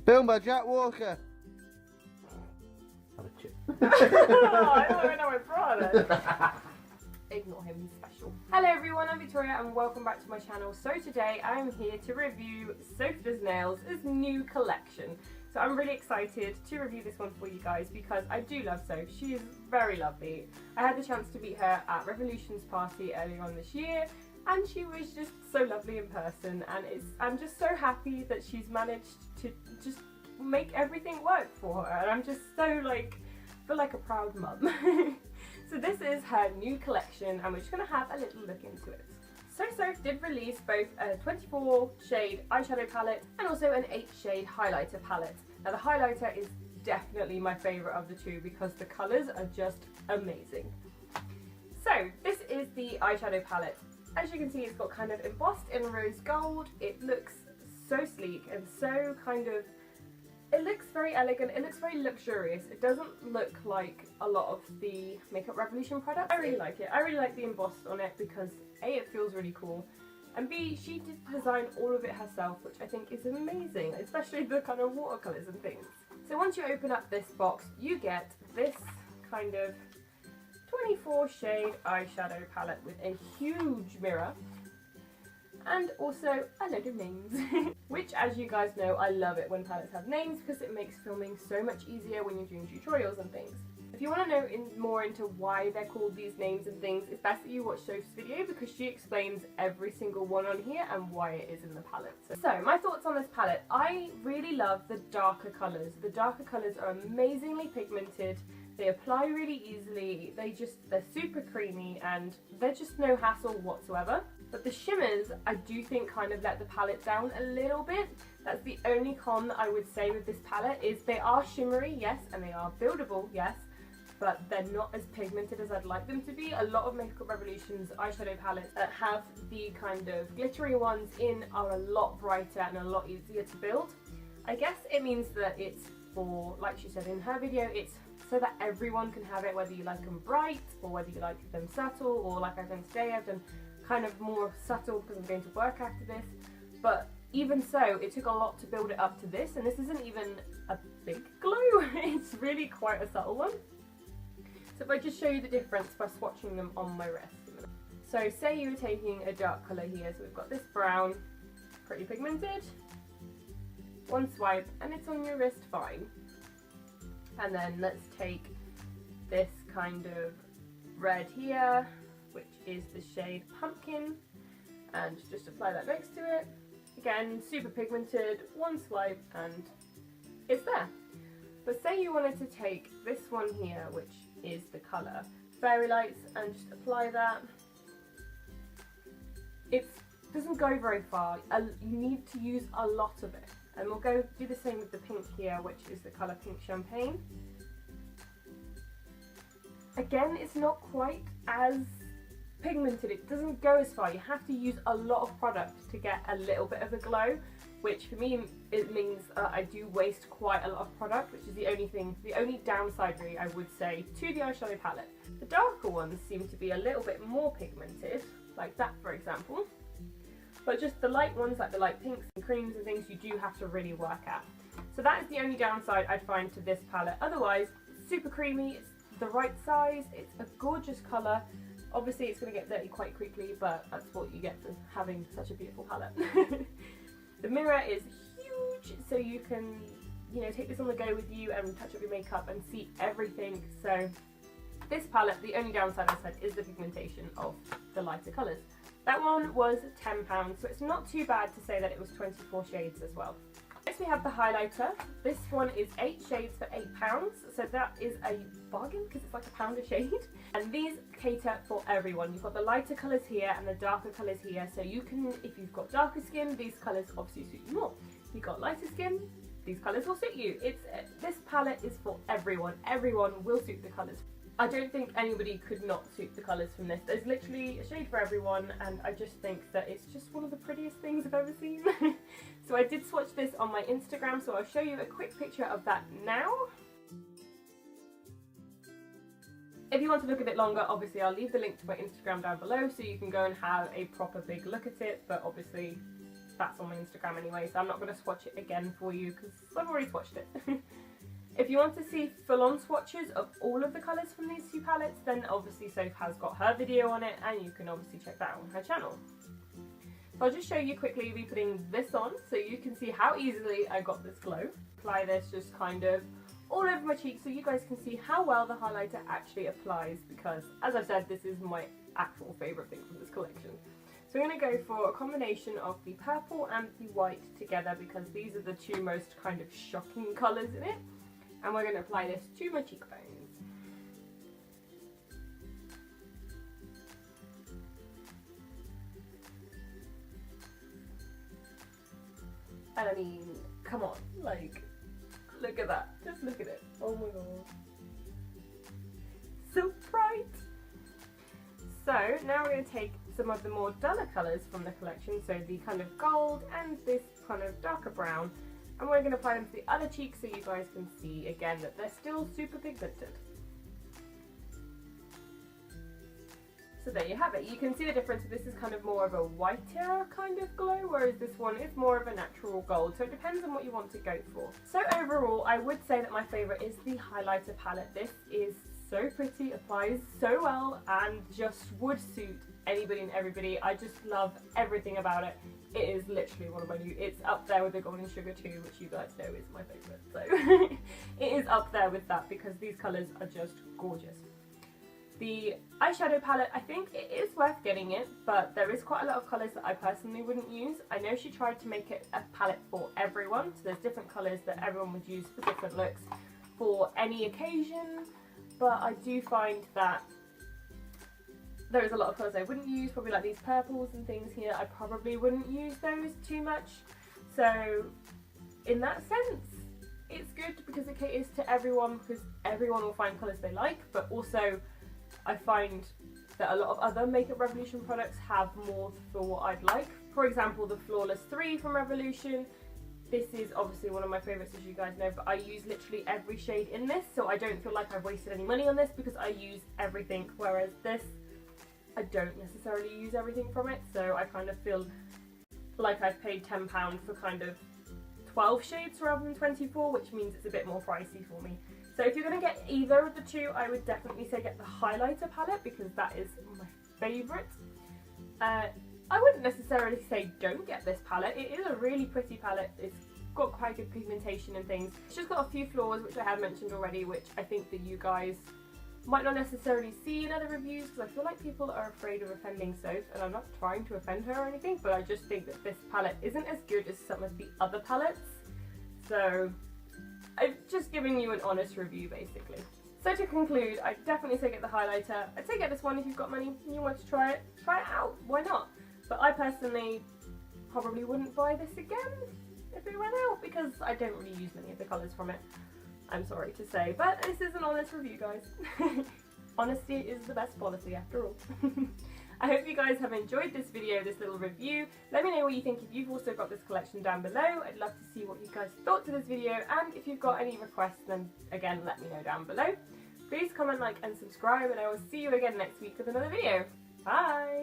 Filmed by Jack Walker. Have a chip. Oh, I don't even know my brother. Ignore him, he's special. Hello everyone, I'm Victoria and welcome back to my channel. So today I'm here to review Sophdoesnails' new collection. So I'm really excited to review this one for you guys because I do love Soph. She is very lovely. I had the chance to meet her at Revolution's party earlier on this year and she was just so lovely in person, and I'm just so happy that she's managed to just make everything work for her, and I'm just so feel like a proud mum. So this is her new collection and we're just going to have a little look into it. So Soph did release both a 24 shade eyeshadow palette and also an 8 shade highlighter palette. Now the highlighter is definitely my favourite of the two because the colours are just amazing. So this is the eyeshadow palette. As you can see, it's got kind of embossed in rose gold. It looks so sleek and so it looks very elegant, it looks very luxurious. It doesn't look like a lot of the Makeup Revolution products. I really like it. I really like the embossed on it because A, it feels really cool, and B, she did design all of it herself, which I think is amazing, especially the kind of watercolours and things. So once you open up this box, you get this kind of 24 shade eyeshadow palette with a huge mirror and also a load of names. Which, as you guys know, I love it when palettes have names because it makes filming so much easier when you're doing tutorials and things. If you want to know more into why they're called these names and things, it's best that you watch Soph's video because she explains every single one on here and why it is in the palette. So my thoughts on this palette: I really love the darker colours. The darker colours are amazingly pigmented. They apply really easily, they're super creamy and they're just no hassle whatsoever. But the shimmers, I do think kind of let the palette down a little bit. That's the only con that I would say with this palette, is they are shimmery, yes, and they are buildable, yes, but they're not as pigmented as I'd like them to be. A lot of Makeup Revolution's eyeshadow palettes that have the kind of glittery ones in are a lot brighter and a lot easier to build. I guess it means that it's for, like she said in her video, it's so that everyone can have it, whether you like them bright or whether you like them subtle, or like I've done today, I've done kind of more subtle because I'm going to work after this. But even so, it took a lot to build it up to this, and this isn't even a big glow. It's really quite a subtle one. So if I just show you the difference by swatching them on my wrist. So say you were taking a dark colour here, so we've got this brown, pretty pigmented, one swipe and it's on your wrist fine. And then let's take this kind of red here, which is the shade Pumpkin, and just apply that next to it. Again, super pigmented, one swipe and it's there. But say you wanted to take this one here, which is the colour Fairy Lights, and just apply that. It doesn't go very far. You need to use a lot of it. And we'll go do the same with the pink here, which is the colour Pink Champagne. Again, it's not quite as pigmented, it doesn't go as far. You have to use a lot of product to get a little bit of a glow, which for me, it means I do waste quite a lot of product, which is the only downside really I would say to the eyeshadow palette. The darker ones seem to be a little bit more pigmented, like that for example. But just the light ones, like the light pinks and creams and things, you do have to really work at. So that is the only downside I'd find to this palette. Otherwise, it's super creamy, it's the right size, it's a gorgeous colour. Obviously it's going to get dirty quite quickly, but that's what you get for having such a beautiful palette. The mirror is huge, so you can, take this on the go with you and touch up your makeup and see everything. So this palette, the only downside I said is the pigmentation of the lighter colours. That one was £10, so it's not too bad to say that it was 24 shades as well. Next we have the highlighter. This one is 8 shades for £8, so that is a bargain because it's like £1 a shade. And these cater for everyone. You've got the lighter colours here and the darker colours here, so you can, if you've got darker skin, these colours obviously suit you more. If you've got lighter skin, these colours will suit you. This palette is for everyone. Everyone will suit the colours. I don't think anybody could not suit the colours from this. There's literally a shade for everyone, and I just think that it's just one of the prettiest things I've ever seen. So I did swatch this on my Instagram, so I'll show you a quick picture of that now. If you want to look a bit longer, obviously I'll leave the link to my Instagram down below so you can go and have a proper big look at it, but obviously stats on my Instagram anyway, so I'm not going to swatch it again for you because I've already swatched it. If you want to see full-on swatches of all of the colours from these two palettes, then obviously Soph has got her video on it, and you can obviously check that out on her channel. So I'll just show you quickly me putting this on so you can see how easily I got this glow. Apply this just kind of all over my cheeks so you guys can see how well the highlighter actually applies, because as I've said, this is my actual favourite thing from this collection. So I'm going to go for a combination of the purple and the white together because these are the two most kind of shocking colours in it. And we're going to apply this to my cheekbones. And I mean, come on, like, look at that. Just look at it. Oh my god. So bright. So now we're going to take some of the more duller colours from the collection, so the kind of gold and this kind of darker brown, and we're going to apply them to the other cheek so you guys can see again that they're still super pigmented. So there you have it. You can see the difference. This is kind of more of a whiter kind of glow, whereas this one is more of a natural gold. So it depends on what you want to go for. So overall, I would say that my favourite is the highlighter palette. This is so pretty, applies so well, and just would suit anybody and everybody. I just love everything about it. It is literally one of my new, it's up there with the Golden Sugar 2, which you guys know is my favourite. So it is up there with that because these colours are just gorgeous. The eyeshadow palette, I think it is worth getting it, but there is quite a lot of colours that I personally wouldn't use. I know she tried to make it a palette for everyone, so there's different colours that everyone would use for different looks for any occasion, but I do find that there is a lot of colours I wouldn't use, probably like these purples and things here. I probably wouldn't use those too much. So in that sense, it's good because it caters to everyone, because everyone will find colours they like, but also I find that a lot of other Makeup Revolution products have more for what I'd like. For example, the Flawless 3 from Revolution. This is obviously one of my favourites, as you guys know, but I use literally every shade in this, so I don't feel like I've wasted any money on this because I use everything, whereas this, I don't necessarily use everything from it, so I kind of feel like I've paid £10 for kind of 12 shades rather than 24, which means it's a bit more pricey for me. So if you're going to get either of the two, I would definitely say get the highlighter palette because that is my favourite. I wouldn't necessarily say don't get this palette. It is a really pretty palette. It's got quite good pigmentation and things. It's just got a few flaws, which I have mentioned already, which I think that you guys might not necessarily see in other reviews, because I feel like people are afraid of offending Soph, and I'm not trying to offend her or anything, but I just think that this palette isn't as good as some of the other palettes. So I've just given you an honest review basically. So to conclude, I'd definitely say get the highlighter. I'd say get this one if you've got money and you want to try it out, why not? But I personally probably wouldn't buy this again if it went out because I don't really use many of the colours from it. I'm sorry to say, but this is an honest review, guys. Honesty is the best policy after all. I hope you guys have enjoyed this video, this little review. Let me know what you think if you've also got this collection down below. I'd love to see what you guys thought to this video, and if you've got any requests, then again, let me know down below. Please comment, like and subscribe, and I will see you again next week with another video. Bye!